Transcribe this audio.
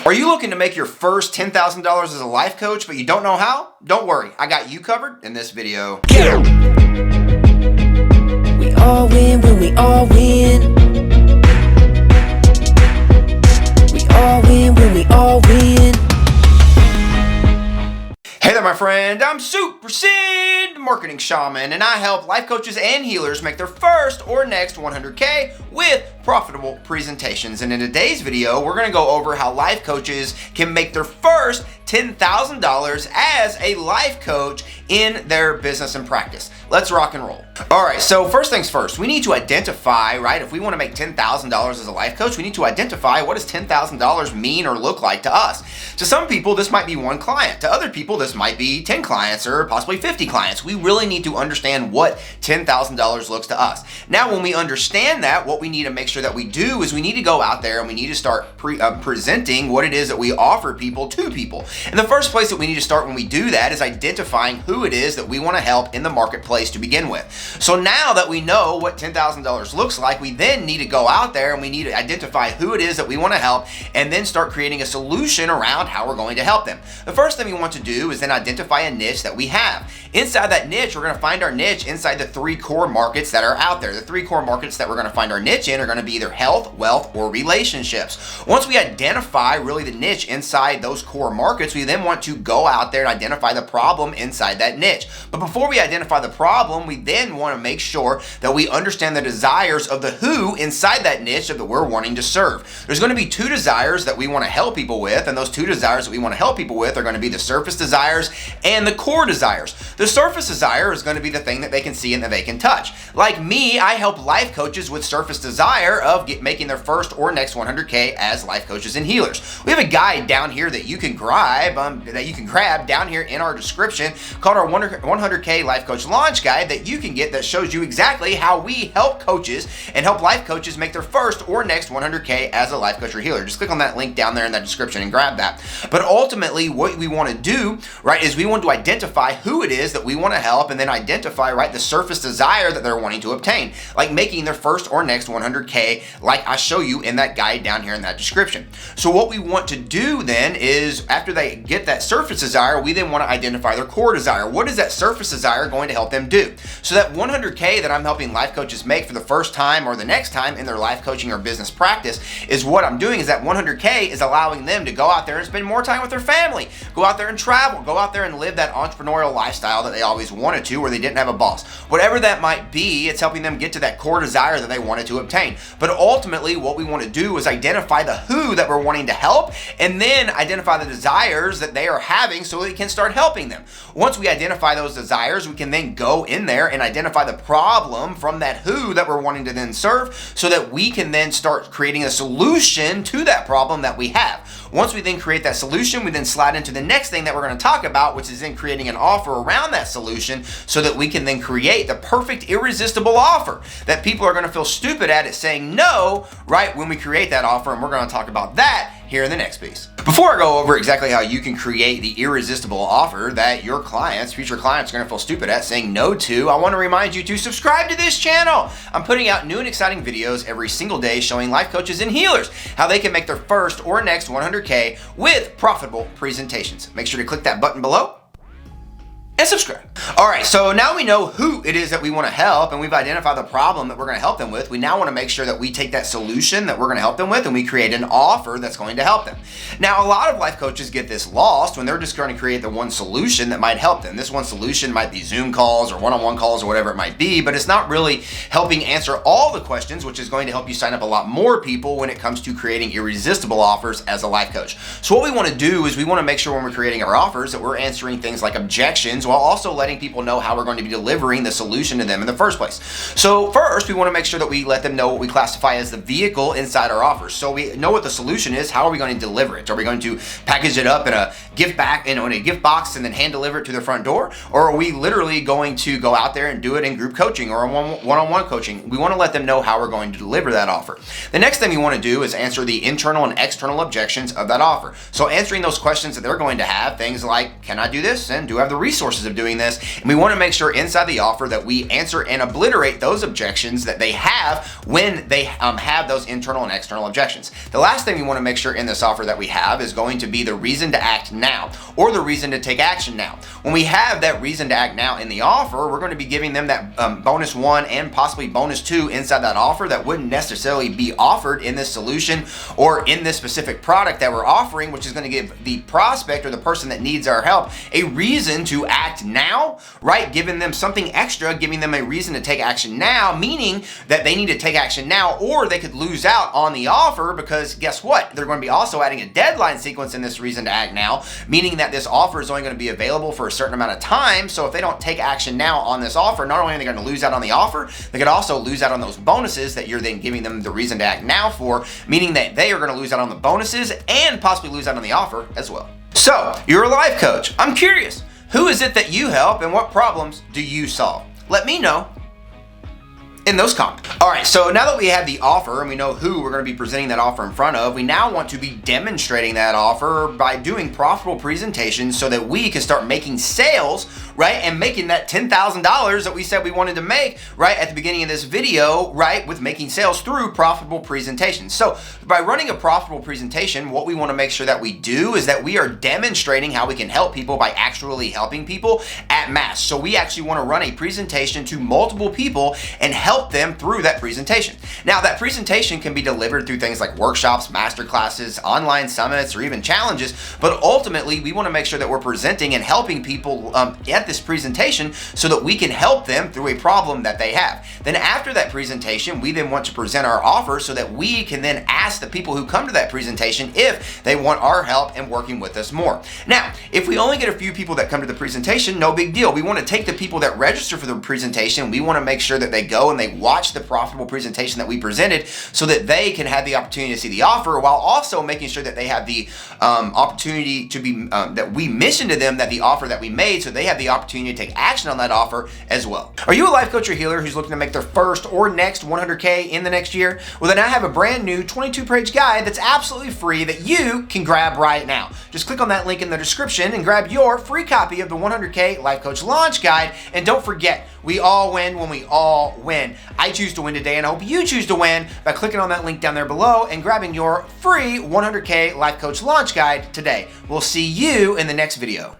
Are you looking to make your first $10,000 as a life coach, but you don't know how? Don't worry, I got you covered in this video. We all win when we all win. We all win when we all win. Hey there, my friend. I'm Super Sid, Marketing Shaman, and I help life coaches and healers make their first or next 100K with profitable presentations. And in today's video, we're going to go over how life coaches can make their first $10,000 as a life coach in their business and practice. Let's rock and roll. All right, so first things first, we need to identify, right? If we want to make $10,000 as a life coach, we need to identify what does $10,000 mean or look like to us. To some people, this might be one client. To other people, this might be 10 clients or possibly 50 clients. We really need to understand what $10,000 looks to us. Now, when we understand that, what we need to make sure that we do is we need to go out there and we need to start presenting what it is that we offer people to people. And the first place that we need to start when we do that is identifying who it is that we want to help in the marketplace to begin with. So now that we know what $10,000 looks like, we then need to go out there and we need to identify who it is that we want to help and then start creating a solution around how we're going to help them. The first thing we want to do is then identify a niche that we have. Inside that niche, we're going to find our niche inside the three core markets that are out there. The three core markets that we're going to find our niche in are going to be either health, wealth, or relationships. Once we identify really the niche inside those core markets, we then want to go out there and identify the problem inside that niche. But before we identify the problem, we then want to make sure that we understand the desires of the who inside that niche that we're wanting to serve. There's going to be two desires that we want to help people with, and those two desires that we want to help people with are going to be the surface desires and the core desires. The surface desire is going to be the thing that they can see and that they can touch. Like me, I help life coaches with surface desire of making their first or next 100K as life coaches and healers. We have a guide down here that you can grab down here in our description called our 100K Life Coach Launch Guide that you can get that shows you exactly how we help coaches and help life coaches make their first or next 100K as a life coach or healer. Just click on that link down there in that description and grab that. But ultimately, what we want to do, right, is we want to identify who it is that we want to help and then identify, right, the surface desire that they're wanting to obtain, like making their first or next 100K, like I show you in that guide down here in that description. So what we want to do then is after they get that surface desire, we then want to identify their core desire. What is that surface desire going to help them do? So that 100K that I'm helping life coaches make for the first time or the next time in their life coaching or business practice is what I'm doing is that 100K is allowing them to go out there and spend more time with their family, go out there and travel, go out there and live that entrepreneurial lifestyle that they always wanted to where they didn't have a boss. Whatever that might be, it's helping them get to that core desire that they wanted to obtain. But ultimately, what we want to do is identify the who that we're wanting to help and then identify the desires that they are having so we can start helping them. Once we identify those desires, we can then go in there and identify the problem from that who that we're wanting to then serve so that we can then start creating a solution to that problem that we have. Once we then create that solution, we then slide into the next thing that we're going to talk about, which is then creating an offer around that solution so that we can then create the perfect irresistible offer that people are going to feel stupid at saying no, right, when we create that offer. And we're going to talk about that here in the next piece. Before I go over exactly how you can create the irresistible offer that your clients, future clients, are going to feel stupid at saying no to, I want to remind you to subscribe to this channel. I'm putting out new and exciting videos every single day showing life coaches and healers how they can make their first or next 100K with profitable presentations. Make sure to click that button below and subscribe. All right, so now we know who it is that we want to help and we've identified the problem that we're going to help them with. We now want to make sure that we take that solution that we're going to help them with and we create an offer that's going to help them. Now, a lot of life coaches get this lost when they're just going to create the one solution that might help them. This one solution might be Zoom calls or one-on-one calls or whatever it might be, but it's not really helping answer all the questions, which is going to help you sign up a lot more people when it comes to creating irresistible offers as a life coach. So what we want to do is we want to make sure when we're creating our offers that we're answering things like objections while also letting people know how we're going to be delivering the solution to them in the first place. So first, we want to make sure that we let them know what we classify as the vehicle inside our offers. So we know what the solution is. How are we going to deliver it? Are we going to package it up in a gift bag, in a gift box and then hand deliver it to their front door? Or are we literally going to go out there and do it in group coaching or one-on-one coaching? We want to let them know how we're going to deliver that offer. The next thing we want to do is answer the internal and external objections of that offer. So answering those questions that they're going to have, things like, can I do this? And do I have the resources resources of doing this, and we want to make sure inside the offer that we answer and obliterate those objections that they have when they have those internal and external objections. The last thing we want to make sure in this offer that we have is going to be the reason to act now, or the reason to take action now. When we have that reason to act now in the offer, we're going to be giving them that bonus 1 and possibly bonus 2 inside that offer that wouldn't necessarily be offered in this solution or in this specific product that we're offering, which is going to give the prospect or the person that needs our help a reason to act now, right? Giving them something extra, giving them a reason to take action now, meaning that they need to take action now, or they could lose out on the offer, because guess what? They're going to be also adding a deadline sequence in this reason to act now, meaning that this offer is only going to be available for a certain amount of time. So if they don't take action now on this offer, not only are they going to lose out on the offer, they could also lose out on those bonuses that you're then giving them the reason to act now for, meaning that they are going to lose out on the bonuses and possibly lose out on the offer as well. So you're a life coach. I'm curious, who is it that you help and what problems do you solve? Let me know in those comments. All right, so now that we have the offer and we know who we're going to be presenting that offer in front of, we now want to be demonstrating that offer by doing profitable presentations so that we can start making sales, right? And making that $10,000 that we said we wanted to make, right, at the beginning of this video, right, with making sales through profitable presentations. So by running a profitable presentation, what we want to make sure that we do is that we are demonstrating how we can help people by actually helping people at mass. So we actually want to run a presentation to multiple people and help them through that presentation. Now, that presentation can be delivered through things like workshops, masterclasses, online summits, or even challenges, but ultimately we want to make sure that we're presenting and helping people at this presentation so that we can help them through a problem that they have. Then after that presentation, we then want to present our offer so that we can then ask the people who come to that presentation if they want our help in working with us more. Now, if we only get a few people that come to the presentation, no big deal. We want to take the people that register for the presentation, we want to make sure that they go and they watch the profitable presentation that we presented so that they can have the opportunity to see the offer, while also making sure that they have the opportunity to be, that we mentioned to them that the offer that we made, so they have the opportunity to take action on that offer as well. Are you a life coach or healer who's looking to make their first or next 100K in the next year? Well, then I have a brand new 22-page guide that's absolutely free that you can grab right now. Just click on that link in the description and grab your free copy of the 100K Life Coach Launch Guide. And don't forget, we all win when we all win. I choose to win today, and I hope you choose to win by clicking on that link down there below and grabbing your free 100K Life Coach Launch Guide today. We'll see you in the next video.